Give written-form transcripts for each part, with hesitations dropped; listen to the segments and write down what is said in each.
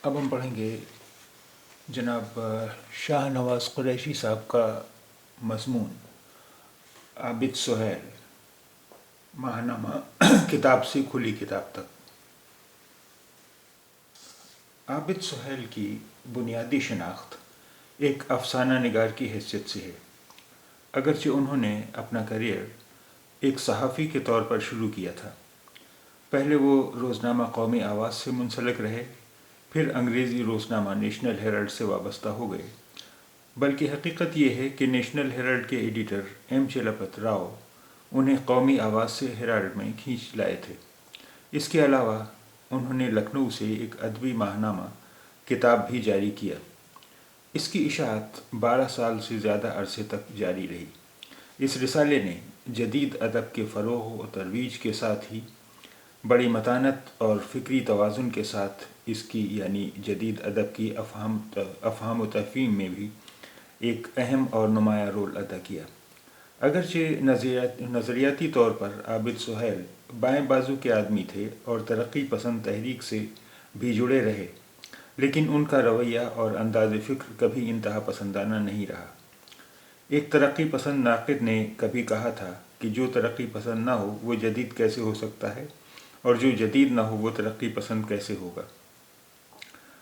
اب ہم پڑھیں گے جناب شاہ نواز قریشی صاحب کا مضمون عابد سہیل، ماہنامہ کتاب سے کھلی کتاب تک۔ عابد سہیل کی بنیادی شناخت ایک افسانہ نگار کی حیثیت سے ہے، اگرچہ انہوں نے اپنا کیریئر ایک صحافی کے طور پر شروع کیا تھا۔ پہلے وہ روزنامہ قومی آواز سے منسلک رہے، پھر انگریزی روزنامہ نیشنل ہیرالڈ سے وابستہ ہو گئے۔ بلکہ حقیقت یہ ہے کہ نیشنل ہیرالڈ کے ایڈیٹر ایم چلپت راؤ انہیں قومی آواز سے ہیرالڈ میں کھینچ لائے تھے۔ اس کے علاوہ انہوں نے لکھنؤ سے ایک ادبی ماہنامہ کتاب بھی جاری کیا۔ اس کی اشاعت 12 سال سے زیادہ عرصے تک جاری رہی۔ اس رسالے نے جدید ادب کے فروغ و ترویج کے ساتھ ہی بڑی متانت اور فکری توازن کے ساتھ اس کی یعنی جدید ادب کی افہام و تفہیم میں بھی ایک اہم اور نمایاں رول ادا کیا۔ اگرچہ نظریاتی طور پر عابد سہیل بائیں بازو کے آدمی تھے اور ترقی پسند تحریک سے بھی جڑے رہے، لیکن ان کا رویہ اور انداز فکر کبھی انتہا پسندانہ نہیں رہا۔ ایک ترقی پسند ناقد نے کبھی کہا تھا کہ جو ترقی پسند نہ ہو وہ جدید کیسے ہو سکتا ہے، اور جو جدید نہ ہو وہ ترقی پسند کیسے ہوگا۔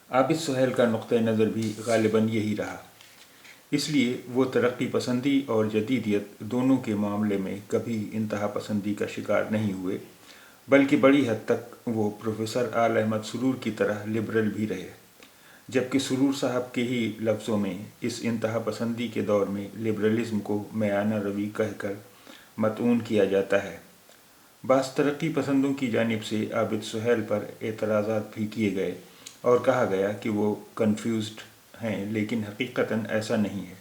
عابد سہیل کا نقطہ نظر بھی غالباً یہی رہا، اس لیے وہ ترقی پسندی اور جدیدیت دونوں کے معاملے میں کبھی انتہا پسندی کا شکار نہیں ہوئے، بلکہ بڑی حد تک وہ پروفیسر آل احمد سرور کی طرح لبرل بھی رہے، جبکہ سرور صاحب کے ہی لفظوں میں اس انتہا پسندی کے دور میں لبرلزم کو میانہ روی کہہ کر مطعون کیا جاتا ہے۔ بعض ترقی پسندوں کی جانب سے عابد سہیل پر اعتراضات بھی کیے گئے اور کہا گیا کہ وہ کنفیوزڈ ہیں، لیکن حقیقتاً ایسا نہیں ہے۔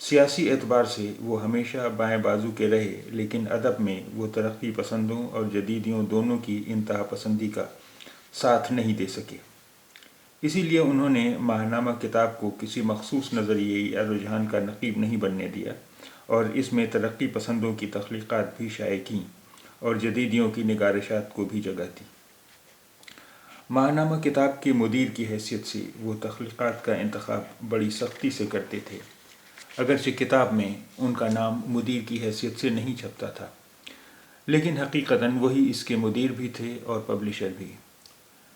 سیاسی اعتبار سے وہ ہمیشہ بائیں بازو کے رہے، لیکن ادب میں وہ ترقی پسندوں اور جدیدیوں دونوں کی انتہا پسندی کا ساتھ نہیں دے سکے۔ اسی لیے انہوں نے ماہنامہ کتاب کو کسی مخصوص نظریے یا رجحان کا نقیب نہیں بننے دیا، اور اس میں ترقی پسندوں کی تخلیقات بھی شائع کیں اور جدیدیوں کی نگارشات کو بھی جگہ دی۔ ماہنامہ کتاب کے مدیر کی حیثیت سے وہ تخلیقات کا انتخاب بڑی سختی سے کرتے تھے، اگرچہ کتاب میں ان کا نام مدیر کی حیثیت سے نہیں چھپتا تھا، لیکن حقیقتاً وہی اس کے مدیر بھی تھے اور پبلشر بھی۔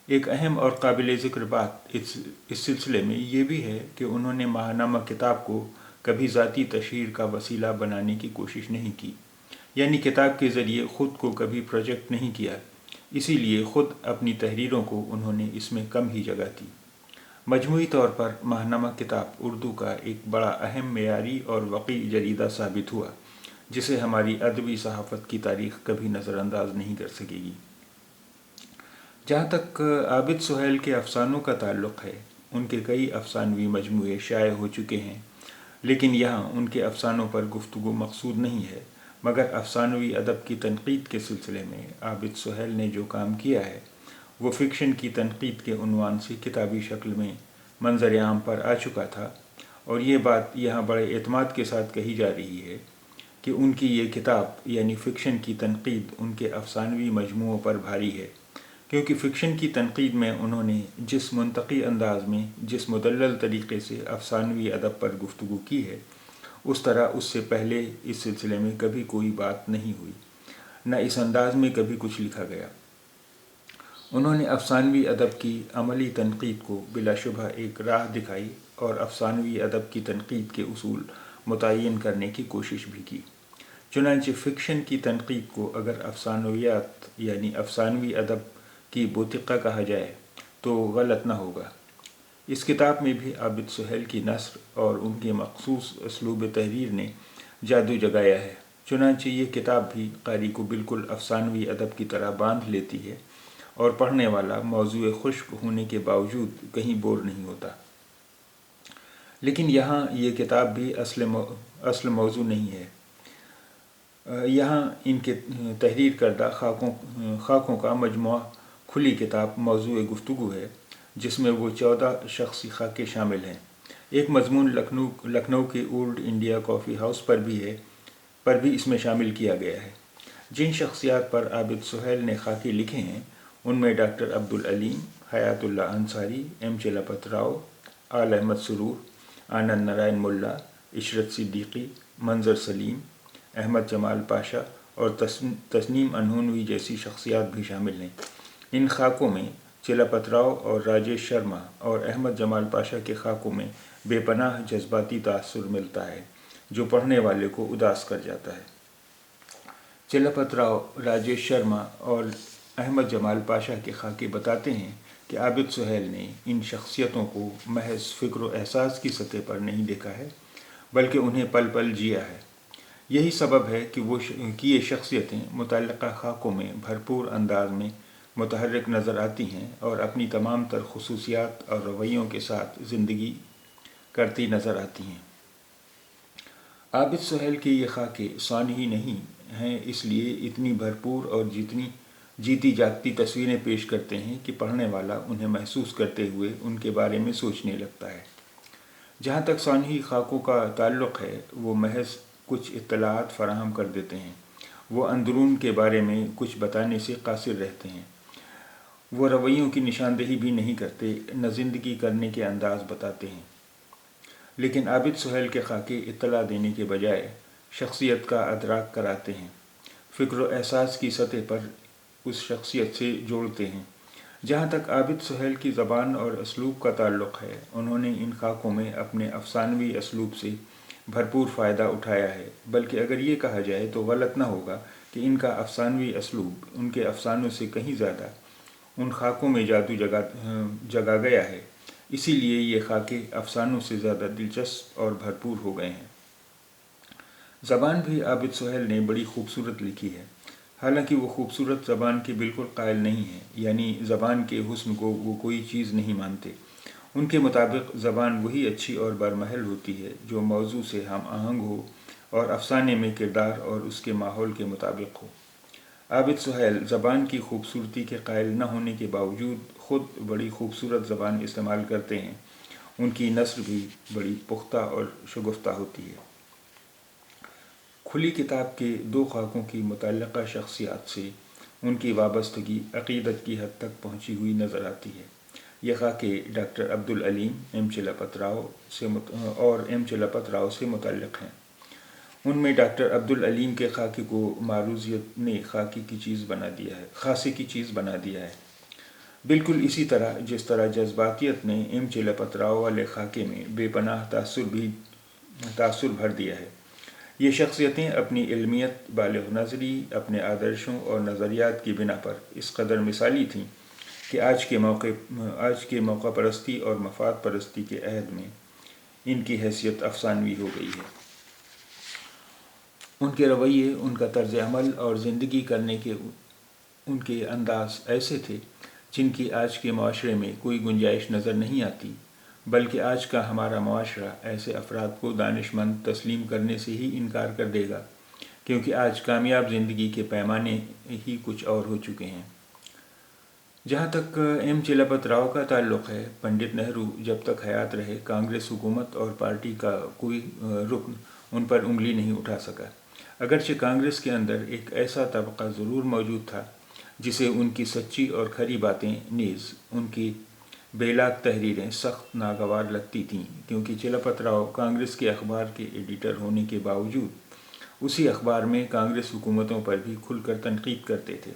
ایک اہم اور قابل ذکر بات اس سلسلے میں یہ بھی ہے کہ انہوں نے ماہنامہ کتاب کو کبھی ذاتی تشہیر کا وسیلہ بنانے کی کوشش نہیں کی، یعنی کتاب کے ذریعے خود کو کبھی پروجیکٹ نہیں کیا، اسی لیے خود اپنی تحریروں کو انہوں نے اس میں کم ہی جگہ دی۔ مجموعی طور پر ماہنامہ کتاب اردو کا ایک بڑا اہم معیاری اور وقیع جریدہ ثابت ہوا، جسے ہماری ادبی صحافت کی تاریخ کبھی نظر انداز نہیں کر سکے گی۔ جہاں تک عابد سہیل کے افسانوں کا تعلق ہے، ان کے کئی افسانوی مجموعے شائع ہو چکے ہیں، لیکن یہاں ان کے افسانوں پر گفتگو مقصود نہیں ہے، مگر افسانوی ادب کی تنقید کے سلسلے میں عابد سہیل نے جو کام کیا ہے وہ فکشن کی تنقید کے عنوان سے کتابی شکل میں منظر عام پر آ چکا تھا، اور یہ بات یہاں بڑے اعتماد کے ساتھ کہی جا رہی ہے کہ ان کی یہ کتاب یعنی فکشن کی تنقید ان کے افسانوی مجموعوں پر بھاری ہے، کیونکہ فکشن کی تنقید میں انہوں نے جس منطقی انداز میں، جس مدلل طریقے سے افسانوی ادب پر گفتگو کی ہے، اس طرح اس سے پہلے اس سلسلے میں کبھی کوئی بات نہیں ہوئی، نہ اس انداز میں کبھی کچھ لکھا گیا۔ انہوں نے افسانوی ادب کی عملی تنقید کو بلا شبہ ایک راہ دکھائی اور افسانوی ادب کی تنقید کے اصول متعین کرنے کی کوشش بھی کی۔ چنانچہ فکشن کی تنقید کو اگر افسانویات یعنی افسانوی ادب کی بوتقہ کہا جائے تو غلط نہ ہوگا۔ اس کتاب میں بھی عابد سہیل کی نثر اور ان کے مخصوص اسلوب تحریر نے جادو جگایا ہے، چنانچہ یہ کتاب بھی قاری کو بالکل افسانوی ادب کی طرح باندھ لیتی ہے، اور پڑھنے والا موضوع خشک ہونے کے باوجود کہیں بور نہیں ہوتا۔ لیکن یہاں یہ کتاب بھی اصل موضوع نہیں ہے۔ یہاں ان کے تحریر کردہ خاکوں کا مجموعہ کھلی کتاب موضوع گفتگو ہے، جس میں وہ 14 شخصی خاکے شامل ہیں۔ ایک مضمون لکھنؤ کے اولڈ انڈیا کافی ہاؤس پر بھی اس میں شامل کیا گیا ہے۔ جن شخصیات پر عابد سہیل نے خاکے لکھے ہیں ان میں ڈاکٹر عبدالعلیم، حیات اللہ انصاری، ایم چلپت راؤ، آل احمد سرور، آنند نارائن ملا، عشرت صدیقی، منظر سلیم، احمد جمال پاشا اور تسنیم انہونوی جیسی شخصیات بھی شامل ہیں۔ ان خاکوں میں چلپت راؤ اور راجیش شرما اور احمد جمال پاشا کے خاکوں میں بے پناہ جذباتی تاثر ملتا ہے جو پڑھنے والے کو اداس کر جاتا ہے۔ چلپت راؤ، راجیش شرما اور احمد جمال پاشا کے خاکے بتاتے ہیں کہ عابد سہیل نے ان شخصیتوں کو محض فکر و احساس کی سطح پر نہیں دیکھا ہے بلکہ انہیں پل پل جیا ہے۔ یہی سبب ہے کہ یہ شخصیتیں متعلقہ خاکوں میں بھرپور انداز میں متحرک نظر آتی ہیں اور اپنی تمام تر خصوصیات اور رویوں کے ساتھ زندگی کرتی نظر آتی ہیں۔ عابد سہیل کے یہ خاکے سانحی نہیں ہیں، اس لیے اتنی بھرپور اور جیتی جاگتی تصویریں پیش کرتے ہیں کہ پڑھنے والا انہیں محسوس کرتے ہوئے ان کے بارے میں سوچنے لگتا ہے۔ جہاں تک سانحی خاکوں کا تعلق ہے، وہ محض کچھ اطلاعات فراہم کر دیتے ہیں، وہ اندرون کے بارے میں کچھ بتانے سے قاصر رہتے ہیں، وہ رویوں کی نشاندہی بھی نہیں کرتے، نہ زندگی کرنے کے انداز بتاتے ہیں۔ لیکن عابد سہیل کے خاکے اطلاع دینے کے بجائے شخصیت کا ادراک کراتے ہیں، فکر و احساس کی سطح پر اس شخصیت سے جوڑتے ہیں۔ جہاں تک عابد سہیل کی زبان اور اسلوب کا تعلق ہے، انہوں نے ان خاکوں میں اپنے افسانوی اسلوب سے بھرپور فائدہ اٹھایا ہے، بلکہ اگر یہ کہا جائے تو غلط نہ ہوگا کہ ان کا افسانوی اسلوب ان کے افسانوں سے کہیں زیادہ ان خاکوں میں جادو جگا گیا ہے، اسی لیے یہ خاکے افسانوں سے زیادہ دلچسپ اور بھرپور ہو گئے ہیں۔ زبان بھی عابد سہیل نے بڑی خوبصورت لکھی ہے، حالانکہ وہ خوبصورت زبان کے بالکل قائل نہیں ہیں، یعنی زبان کے حسن کو وہ کوئی چیز نہیں مانتے۔ ان کے مطابق زبان وہی اچھی اور برمحل ہوتی ہے جو موضوع سے ہم آہنگ ہو اور افسانے میں کردار اور اس کے ماحول کے مطابق ہو۔ عابد سہیل زبان کی خوبصورتی کے قائل نہ ہونے کے باوجود خود بڑی خوبصورت زبان استعمال کرتے ہیں، ان کی نثر بھی بڑی پختہ اور شگفتہ ہوتی ہے۔ کھلی کتاب کے دو خاکوں کی متعلقہ شخصیات سے ان کی وابستگی عقیدت کی حد تک پہنچی ہوئی نظر آتی ہے۔ یہ خاکے ڈاکٹر عبدالعلیم، ایم چلپت راؤ سے متعلق ہیں۔ ان میں ڈاکٹر عبدالعلیم کے خاکے کو معروضیت نے خاصے کی چیز بنا دیا ہے، بالکل اسی طرح جس طرح جذباتیت نے ایم چلپت راؤ والے خاکے میں بے پناہ تاثر بھر دیا ہے۔ یہ شخصیتیں اپنی علمیت، بالغ نظری، اپنے آدرشوں اور نظریات کی بنا پر اس قدر مثالی تھیں کہ آج کے موقع پرستی اور مفاد پرستی کے عہد میں ان کی حیثیت افسانوی ہو گئی ہے۔ ان کے رویے، ان کا طرز عمل اور زندگی کرنے کے ان کے انداز ایسے تھے جن کی آج کے معاشرے میں کوئی گنجائش نظر نہیں آتی، بلکہ آج کا ہمارا معاشرہ ایسے افراد کو دانش مند تسلیم کرنے سے ہی انکار کر دے گا، کیونکہ آج کامیاب زندگی کے پیمانے ہی کچھ اور ہو چکے ہیں۔ جہاں تک ایم چلپت راؤ کا تعلق ہے، پنڈت نہرو جب تک حیات رہے کانگریس حکومت اور پارٹی کا کوئی رکن ان پر انگلی نہیں اٹھا سکا، اگرچہ کانگریس کے اندر ایک ایسا طبقہ ضرور موجود تھا جسے ان کی سچی اور کھری باتیں نیز ان کی بے لاگ تحریریں سخت ناگوار لگتی تھیں، کیونکہ چلپت راؤ کانگریس کے اخبار کے ایڈیٹر ہونے کے باوجود اسی اخبار میں کانگریس حکومتوں پر بھی کھل کر تنقید کرتے تھے۔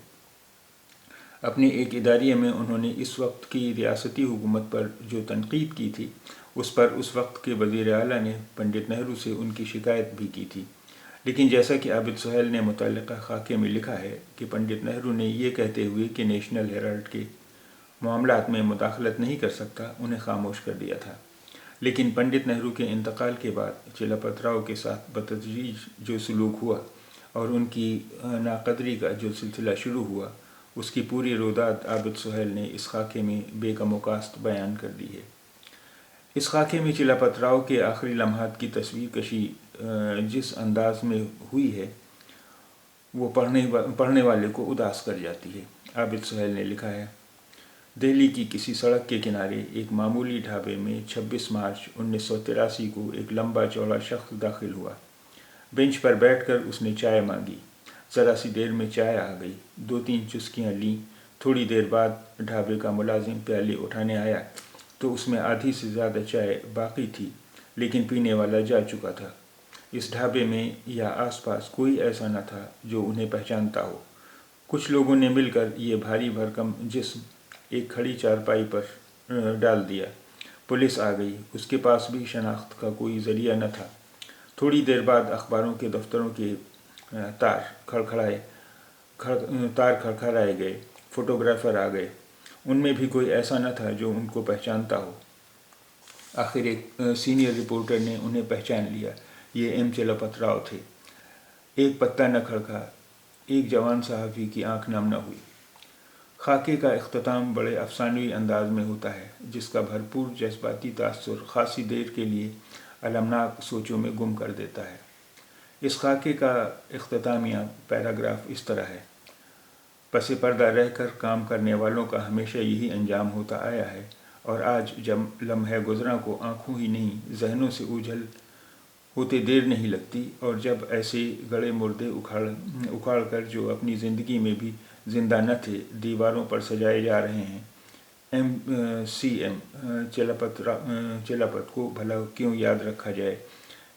اپنے ایک اداریے میں انہوں نے اس وقت کی ریاستی حکومت پر جو تنقید کی تھی، اس پر اس وقت کے وزیر اعلیٰ نے پنڈت نہرو سے ان کی شکایت بھی کی تھی، لیکن جیسا کہ عابد سہیل نے متعلقہ خاکے میں لکھا ہے کہ پنڈت نہرو نے یہ کہتے ہوئے کہ نیشنل ہیرالڈ کے معاملات میں مداخلت نہیں کر سکتا، انہیں خاموش کر دیا تھا۔ لیکن پنڈت نہرو کے انتقال کے بعد چلپت راؤ کے ساتھ بتدریج جو سلوک ہوا اور ان کی ناقدری کا جو سلسلہ شروع ہوا، اس کی پوری روداد عابد سہیل نے اس خاکے میں بے کم و کاست بیان کر دی ہے۔ اس خاکے میں چلپت راؤ کے آخری لمحات کی تصویر کشی جس انداز میں ہوئی ہے وہ پڑھنے والے کو اداس کر جاتی ہے۔ عابد سہیل نے لکھا ہے، دہلی کی کسی سڑک کے کنارے ایک معمولی ڈھابے میں 26 مارچ 1983 کو ایک لمبا چوڑا شخص داخل ہوا۔ بینچ پر بیٹھ کر اس نے چائے مانگی۔ ذرا سی دیر میں چائے آ گئی، 2-3 چسکیاں لیں تھوڑی دیر بعد ڈھابے کا ملازم پیالے اٹھانے آیا تو اس میں آدھی سے زیادہ چائے باقی تھی، لیکن پینے والا جا چکا تھا۔ اس ڈھابے میں یا آس پاس کوئی ایسا نہ تھا جو انہیں پہچانتا ہو۔ کچھ لوگوں نے مل کر یہ بھاری بھرکم جسم ایک کھڑی چارپائی پر ڈال دیا۔ پولیس آ گئی، اس کے پاس بھی شناخت کا کوئی ذریعہ نہ تھا۔ تھوڑی دیر بعد اخباروں کے دفتروں کے تار کھڑکھڑائے گئے، فوٹوگرافر آ گئے، ان میں بھی کوئی ایسا نہ تھا جو ان کو پہچانتا ہو۔ آخر ایک سینئر رپورٹر نے انہیں پہچان لیا، یہ ایم چلپت راؤ تھے۔ ایک پتا نہ کھڑکا، ایک جوان صحافی کی آنکھ نم نہ ہوئی۔ خاکے کا اختتام بڑے افسانوی انداز میں ہوتا ہے، جس کا بھرپور جذباتی تاثر خاصی دیر کے لیے المناک سوچوں میں گم کر دیتا ہے۔ اس خاکے کا اختتامیہ پیراگراف اس طرح ہے: پس پردہ رہ کر کام کرنے والوں کا ہمیشہ یہی انجام ہوتا آیا ہے، اور آج جب لمحہ گزراں کو آنکھوں ہی نہیں ذہنوں سے اوجھل ہوتے دیر نہیں لگتی، اور جب ایسے گڑے مردے اکھاڑ کر جو اپنی زندگی میں بھی زندہ نہ تھے دیواروں پر سجائے جا رہے ہیں، ایم چلپت کو بھلا کیوں یاد رکھا جائے؟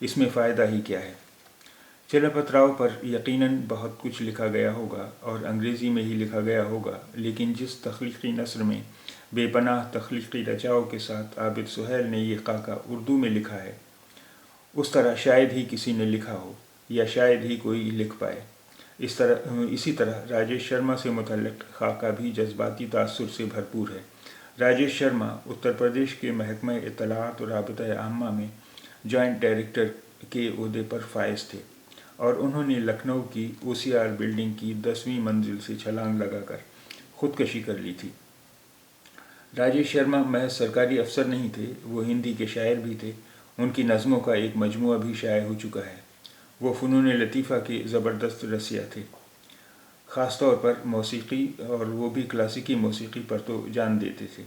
اس میں فائدہ ہی کیا ہے؟ چلپت راؤ پر یقیناً بہت کچھ لکھا گیا ہوگا اور انگریزی میں ہی لکھا گیا ہوگا، لیکن جس تخلیقی نثر میں بے پناہ تخلیقی رچاؤ کے ساتھ عابد سہیل نے یہ خاکہ اردو میں لکھا ہے، اس طرح شاید ہی کسی نے لکھا ہو، یا شاید ہی کوئی لکھ پائے۔ اسی طرح راجیش شرما سے متعلق خاکہ بھی جذباتی تاثر سے بھرپور ہے۔ راجیش شرما اتر پردیش کے محکمہ اطلاعات و رابطہ عامہ میں جوائنٹ ڈائریکٹر کے عہدے پر فائز تھے، اور انہوں نے لکھنؤ کی OCR بلڈنگ کی 10ویں منزل سے چھلانگ لگا کر خودکشی کر لی تھی۔ راجیش شرما محض سرکاری افسر نہیں تھے، وہ ہندی کے شاعر بھی تھے۔ ان کی نظموں کا ایک مجموعہ بھی شائع ہو چکا ہے۔ وہ فنون لطیفہ کے زبردست رسیا تھے، خاص طور پر موسیقی، اور وہ بھی کلاسیکی موسیقی پر تو جان دیتے تھے۔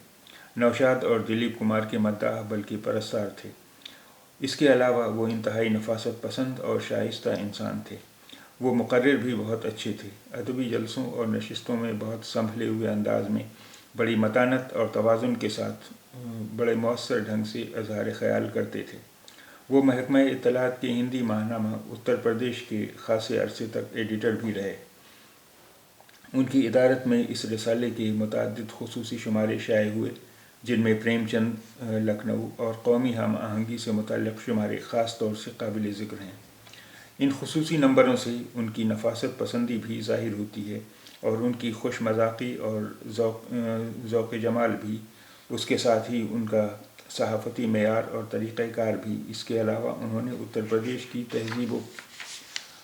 نوشاد اور دلیپ کمار کے مداح بلکہ پرستار تھے۔ اس کے علاوہ وہ انتہائی نفاست پسند اور شائستہ انسان تھے۔ وہ مقرر بھی بہت اچھے تھے۔ ادبی جلسوں اور نشستوں میں بہت سنبھلے ہوئے انداز میں، بڑی متانت اور توازن کے ساتھ بڑے مؤثر ڈھنگ سے اظہار خیال کرتے تھے۔ وہ محکمہ اطلاعات کے ہندی ماہنامہ اتر پردیش کے خاصے عرصے تک ایڈیٹر بھی رہے۔ ان کی ادارت میں اس رسالے کے متعدد خصوصی شمارے شائع ہوئے، جن میں پریم چند لکھنؤ اور قومی ہم آہنگی سے متعلق شمارے خاص طور سے قابل ذکر ہیں۔ ان خصوصی نمبروں سے ان کی نفاست پسندی بھی ظاہر ہوتی ہے، اور ان کی خوش مذاقی اور ذوق جمال بھی، اس کے ساتھ ہی ان کا صحافتی معیار اور طریقہ کار بھی۔ اس کے علاوہ انہوں نے اتر پردیش کی تہذیب و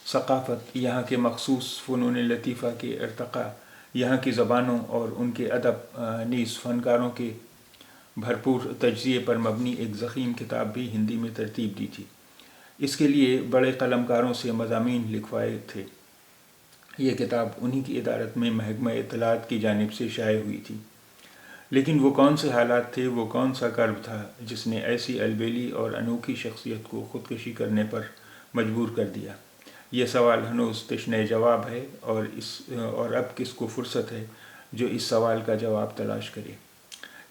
ثقافت، یہاں کے مخصوص فنون لطیفہ کے ارتقاء، یہاں کی زبانوں اور ان کے ادب، نیز فنکاروں کے بھرپور تجزیے پر مبنی ایک ضخیم کتاب بھی ہندی میں ترتیب دی تھی۔ اس کے لیے بڑے قلمکاروں سے مضامین لکھوائے تھے۔ یہ کتاب انہی کی ادارت میں محکمہ اطلاعات کی جانب سے شائع ہوئی تھی۔ لیکن وہ کون سے حالات تھے، وہ کون سا کرب تھا جس نے ایسی البیلی اور انوکھی شخصیت کو خودکشی کرنے پر مجبور کر دیا؟ یہ سوال ہنوز تشنہ جواب ہے، اور اب کس کو فرصت ہے جو اس سوال کا جواب تلاش کرے؟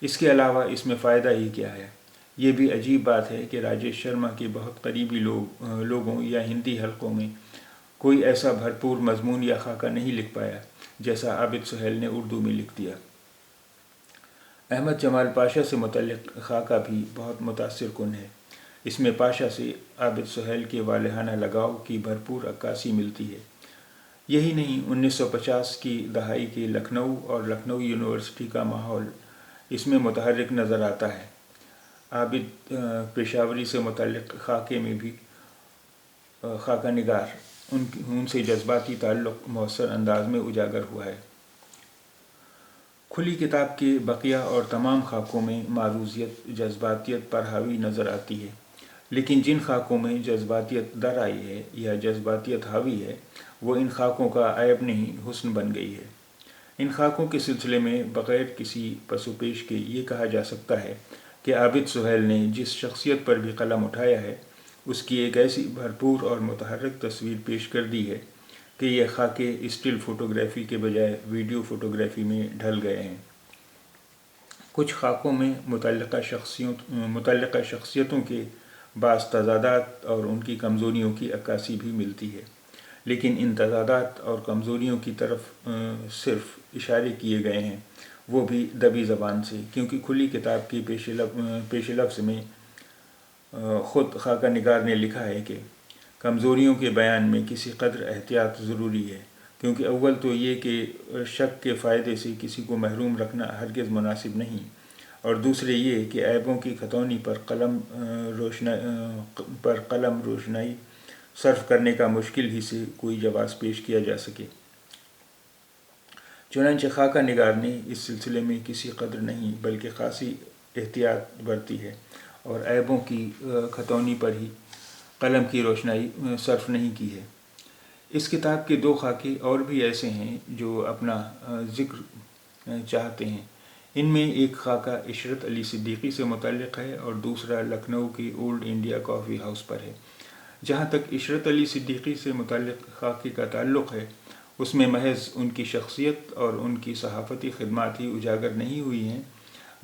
اس کے علاوہ اس میں فائدہ ہی کیا ہے؟ یہ بھی عجیب بات ہے کہ راجیش شرما کے بہت قریبی لوگوں یا ہندی حلقوں میں کوئی ایسا بھرپور مضمون یا خاکہ نہیں لکھ پایا جیسا عابد سہیل نے اردو میں لکھ دیا۔ احمد جمال پاشا سے متعلق خاکہ بھی بہت متاثر کن ہے۔ اس میں پاشا سے عابد سہیل کے والہانہ لگاؤ کی بھرپور عکاسی ملتی ہے۔ یہی نہیں، 1950 کی دہائی کے لکھنؤ اور لکھنؤ یونیورسٹی کا ماحول اس میں متحرک نظر آتا ہے۔ عابد پشاوری سے متعلق خاکے میں بھی خاکہ نگار ان سے جذباتی تعلق مؤثر انداز میں اجاگر ہوا ہے۔ کھلی کتاب کے بقیہ اور تمام خاکوں میں معروضیت جذباتیت پر حاوی نظر آتی ہے، لیکن جن خاکوں میں جذباتیت در آئی ہے یا جذباتیت حاوی ہے، وہ ان خاکوں کا عیب نہیں، حسن بن گئی ہے۔ ان خاکوں کے سلسلے میں بغیر کسی پس و پیش کے یہ کہا جا سکتا ہے کہ عابد سہیل نے جس شخصیت پر بھی قلم اٹھایا ہے، اس کی ایک ایسی بھرپور اور متحرک تصویر پیش کر دی ہے کہ یہ خاکے اسٹل فوٹوگرافی کے بجائے ویڈیو فوٹوگرافی میں ڈھل گئے ہیں۔ کچھ خاکوں میں متعلقہ شخصیتوں کے بعض تضادات اور ان کی کمزوریوں کی عکاسی بھی ملتی ہے، لیکن ان تضادات اور کمزوریوں کی طرف صرف اشارے کیے گئے ہیں، وہ بھی دبی زبان سے، کیونکہ کھلی کتاب کی پیش لفظ میں خود خاکہ نگار نے لکھا ہے کہ کمزوریوں کے بیان میں کسی قدر احتیاط ضروری ہے، کیونکہ اول تو یہ کہ شک کے فائدے سے کسی کو محروم رکھنا ہرگز مناسب نہیں، اور دوسرے یہ کہ عیبوں کی خطونی پر قلم روشنائی صرف کرنے کا مشکل ہی سے کوئی جواز پیش کیا جا سکے۔ چنانچہ خاکہ نگار نے اس سلسلے میں کسی قدر نہیں بلکہ خاصی احتیاط برتی ہے اور عیبوں کی خطونی پر ہی قلم کی روشنائی صرف نہیں کی ہے۔ اس کتاب کے 2 خاکے اور بھی ایسے ہیں جو اپنا ذکر چاہتے ہیں۔ ان میں ایک خاکہ عشرت علی صدیقی سے متعلق ہے اور دوسرا لکھنؤ کی اولڈ انڈیا کافی ہاؤس پر ہے۔ جہاں تک عشرت علی صدیقی سے متعلق خاکے کا تعلق ہے، اس میں محض ان کی شخصیت اور ان کی صحافتی خدمات ہی اجاگر نہیں ہوئی ہیں،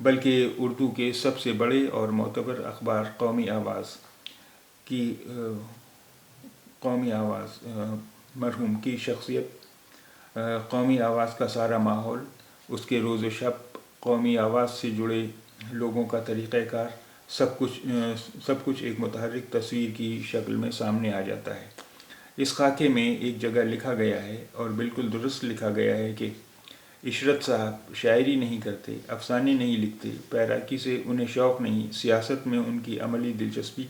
بلکہ اردو کے سب سے بڑے اور معتبر اخبار قومی آواز مرحوم کی شخصیت، قومی آواز کا سارا ماحول، اس کے روز و شب، قومی آواز سے جڑے لوگوں کا طریقہ کار، سب کچھ ایک متحرک تصویر کی شکل میں سامنے آ جاتا ہے۔ اس خاکے میں ایک جگہ لکھا گیا ہے اور بالکل درست لکھا گیا ہے کہ عشرت صاحب شاعری نہیں کرتے، افسانے نہیں لکھتے، پیراکی سے انہیں شوق نہیں، سیاست میں ان کی عملی دلچسپی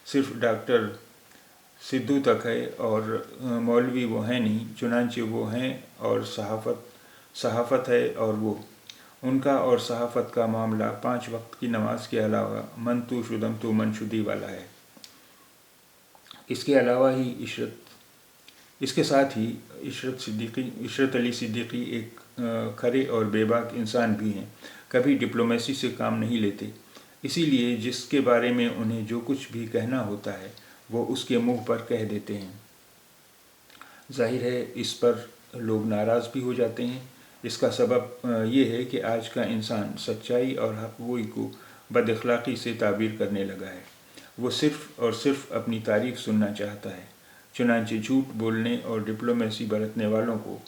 صرف ڈاکٹر سدھو تک ہے اور مولوی وہ ہیں نہیں، چنانچہ وہ ہیں اور صحافت ہے، اور وہ ان کا اور صحافت کا معاملہ 5 وقت کی نماز کے علاوہ من تو شدم تو من شدی والا ہے۔ اس کے ساتھ ہی عشرت علی صدیقی ایک کھرے اور بے باک انسان بھی ہیں، کبھی ڈپلومیسی سے کام نہیں لیتے، اسی لیے جس کے بارے میں انہیں جو کچھ بھی کہنا ہوتا ہے وہ اس کے منہ پر کہہ دیتے ہیں۔ ظاہر ہے اس پر لوگ ناراض بھی ہو جاتے ہیں۔ اس کا سبب یہ ہے کہ آج کا انسان سچائی اور حق گوئی کو بد اخلاقی سے تعبیر کرنے لگا ہے۔ وہ صرف اور صرف اپنی تعریف سننا چاہتا ہے، چنانچہ جھوٹ بولنے اور ڈپلومیسی برتنے والوں کو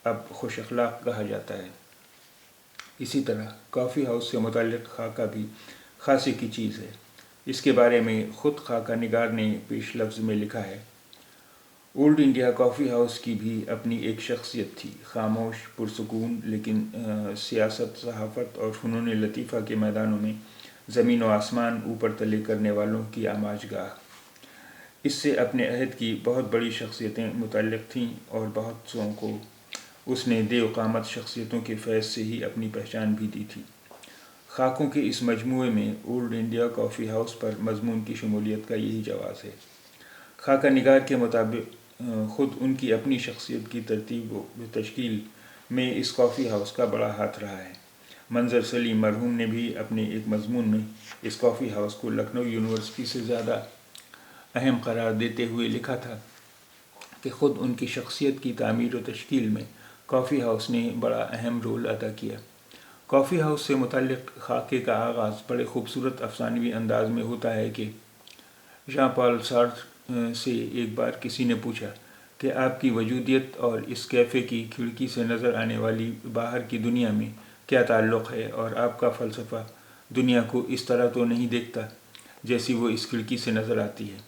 اب خوش اخلاق کہا جاتا ہے۔ اسی طرح کافی ہاؤس سے متعلق خاکہ بھی خاصی کی چیز ہے۔ اس کے بارے میں خود خاکہ نگار نے پیش لفظ میں لکھا ہے: اولڈ انڈیا کافی ہاؤس کی بھی اپنی ایک شخصیت تھی، خاموش، پرسکون، لیکن سیاست، صحافت اور فنون لطیفہ کے میدانوں میں زمین و آسمان اوپر تلے کرنے والوں کی آماج گاہ۔ اس سے اپنے عہد کی بہت بڑی شخصیتیں متعلق تھیں اور بہت سوں کو اس نے دیو قامت شخصیتوں کے فیض سے ہی اپنی پہچان بھی دی تھی۔ خاکوں کے اس مجموعے میں اولڈ انڈیا کافی ہاؤس پر مضمون کی شمولیت کا یہی جواز ہے۔ خاکہ نگار کے مطابق خود ان کی اپنی شخصیت کی ترتیب و تشکیل میں اس کافی ہاؤس کا بڑا ہاتھ رہا ہے۔ منظر سلیم مرحوم نے بھی اپنے ایک مضمون میں اس کافی ہاؤس کو لکھنؤ یونیورسٹی سے زیادہ اہم قرار دیتے ہوئے لکھا تھا کہ خود ان کی شخصیت کی تعمیر و تشکیل میں کافی ہاؤس نے بڑا اہم رول ادا کیا۔ کافی ہاؤس سے متعلق خاکے کا آغاز بڑے خوبصورت افسانوی انداز میں ہوتا ہے کہ ژاں پال سارتر سے ایک بار کسی نے پوچھا کہ آپ کی وجودیت اور اس کیفے کی کھڑکی سے نظر آنے والی باہر کی دنیا میں کیا تعلق ہے، اور آپ کا فلسفہ دنیا کو اس طرح تو نہیں دیکھتا جیسی وہ اس کھڑکی سے نظر آتی ہے؟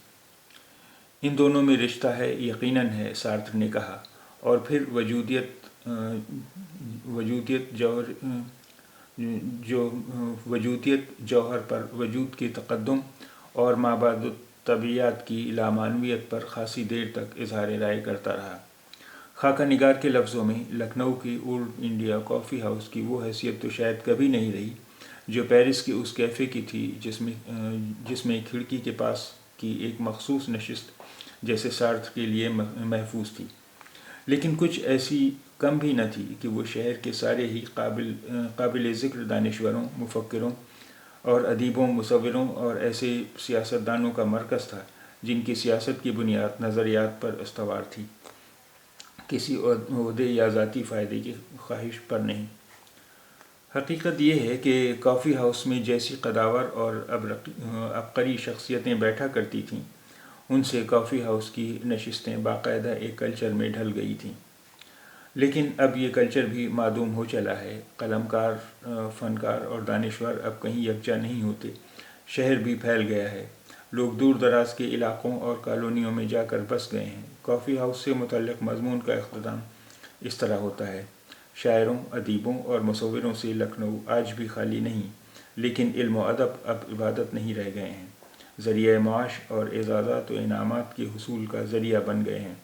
ان دونوں میں رشتہ ہے، یقیناً ہے، سارتر نے کہا، اور پھر وجودیت جوہر پر وجود کے تقدم اور مابعد طبیعیات کی لامعنویت پر خاصی دیر تک اظہار رائے کرتا رہا۔ خاکہ نگار کے لفظوں میں لکھنؤ کی اولڈ انڈیا کافی ہاؤس کی وہ حیثیت تو شاید کبھی نہیں رہی جو پیرس کے اس کیفے کی تھی جس میں کھڑکی کے پاس کی ایک مخصوص نشست جیسے سارتر کے لیے محفوظ تھی، لیکن کچھ ایسی کم بھی نہ تھی کہ وہ شہر کے سارے ہی قابل ذکر دانشوروں، مفکروں اور ادیبوں، مصوروں اور ایسے سیاستدانوں کا مرکز تھا جن کی سیاست کی بنیاد نظریات پر استوار تھی۔ کسی عہدے یا ذاتی فائدے کی خواہش پر نہیں۔ حقیقت یہ ہے کہ کافی ہاؤس میں جیسی قداور اور عبقری شخصیتیں بیٹھا کرتی تھیں، ان سے کافی ہاؤس کی نشستیں باقاعدہ ایک کلچر میں ڈھل گئی تھیں۔ لیکن اب یہ کلچر بھی معدوم ہو چلا ہے۔ قلمکار، فنکار اور دانشور اب کہیں یکجا نہیں ہوتے۔ شہر بھی پھیل گیا ہے، لوگ دور دراز کے علاقوں اور کالونیوں میں جا کر بس گئے ہیں۔ کافی ہاؤس سے متعلق مضمون کا اختتام اس طرح ہوتا ہے: شاعروں، ادیبوں اور مصوروں سے لکھنؤ آج بھی خالی نہیں، لیکن علم و ادب اب عبادت نہیں رہ گئے ہیں، ذریعہ معاش اور اعزازات و انعامات کے حصول کا ذریعہ بن گئے ہیں۔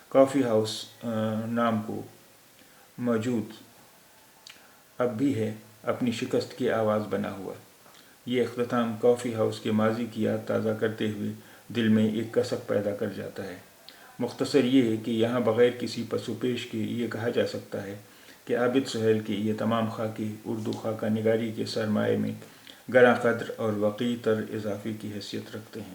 کافی ہاؤس نام کو موجود اب بھی ہے، اپنی شکست کی آواز بنا ہوا۔ یہ اختتام کافی ہاؤس کے ماضی کی یاد تازہ کرتے ہوئے دل میں ایک کسک پیدا کر جاتا ہے۔ مختصر یہ ہے کہ یہاں بغیر کسی پس و پیش کے یہ کہا جا سکتا ہے کہ عابد سہیل کے یہ تمام خاکے اردو خاکہ نگاری کے سرمایہ میں گراں قدر اور وقیع تر اضافے کی حیثیت رکھتے ہیں۔